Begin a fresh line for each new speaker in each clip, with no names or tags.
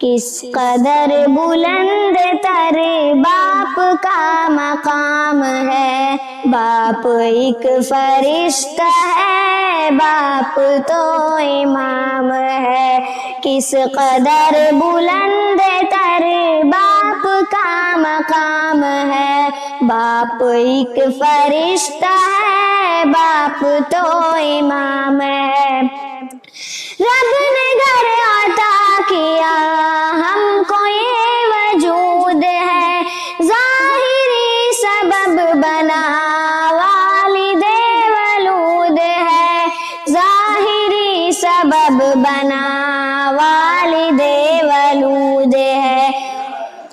کس قدر بلند تر باپ کا مقام ہے، باپ ایک فرشتہ ہے، باپ تو امام ہے۔ کس قدر بلند تر باپ کا مقام ہے، باپ ایک فرشتہ ہے، باپ تو امام ہے۔ رب نے گھر عطا کیا ہم کو یہ وجود ہے، ظاہری سبب بنا والد ولود ہے، ظاہری سبب بنا والد ولود ہے۔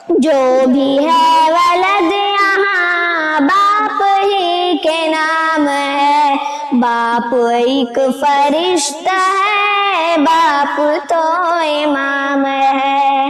جو بھی ہے ولد یہاں باپ ہی کے نام ہے، باپ ایک فرشتہ ہے، باپ تو امام ہے۔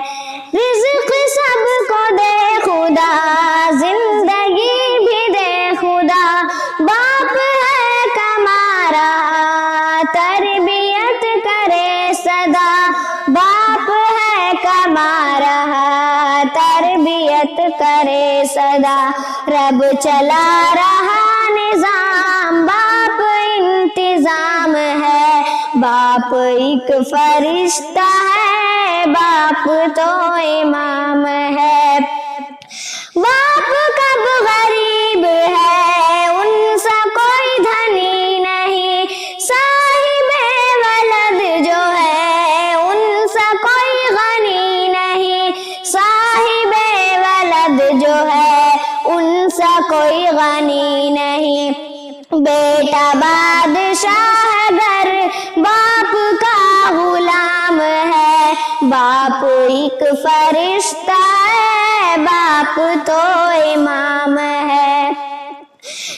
رزق سب کو دے خدا، زندگی بھی دے خدا، باپ ہے کما رہا تربیت کرے صدا، باپ ہے کما رہا تربیت کرے صدا۔ رب چلا رہا نظام، باپ انتظام ہے، باپ ایک فرشتہ ہے، باپ تو امام ہے۔ باپ کب غریب ہے ان سا کوئی دھنی نہیں، صاحب ولد جو ہے ان سا کوئی غنی نہیں، صاحب ولد جو ہے ان سا کوئی غنی نہیں۔ بیٹا بادشاہ گھر باپ کا غلام ہے، باپ ایک فرشتہ ہے، باپ تو امام ہے۔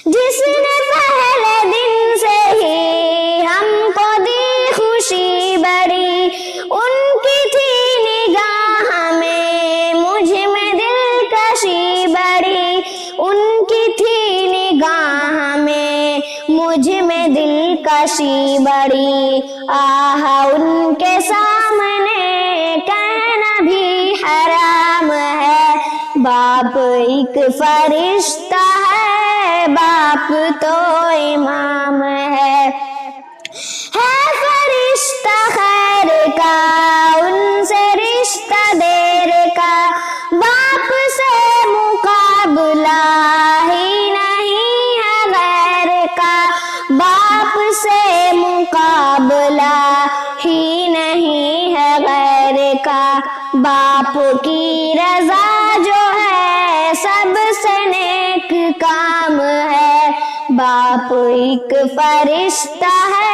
جس نے پہلے دن سے ہی ہم کو دی خوشی بڑی، ان کی تھی نگاہ میں مجھ میں دلکشی بڑی، ان کی تھی نگاہ میں مجھ میں دلکشی بڑی۔ آہ ان کے سامنے کہنا بھی حرام ہے، باپ ایک فرشتہ ہے، باپ تو امام ہے۔ فرشتہ خیر کا ان سے رشتہ دیر کا، باپ سے مقابلہ ہی نہیں ہے غیر کا، باپ سے مقابلہ ہی نہیں ہے غیر کا۔ باپ کی رضا جو ہے سب سے نیک کام ہے، باپ ایک فرشتہ ہے۔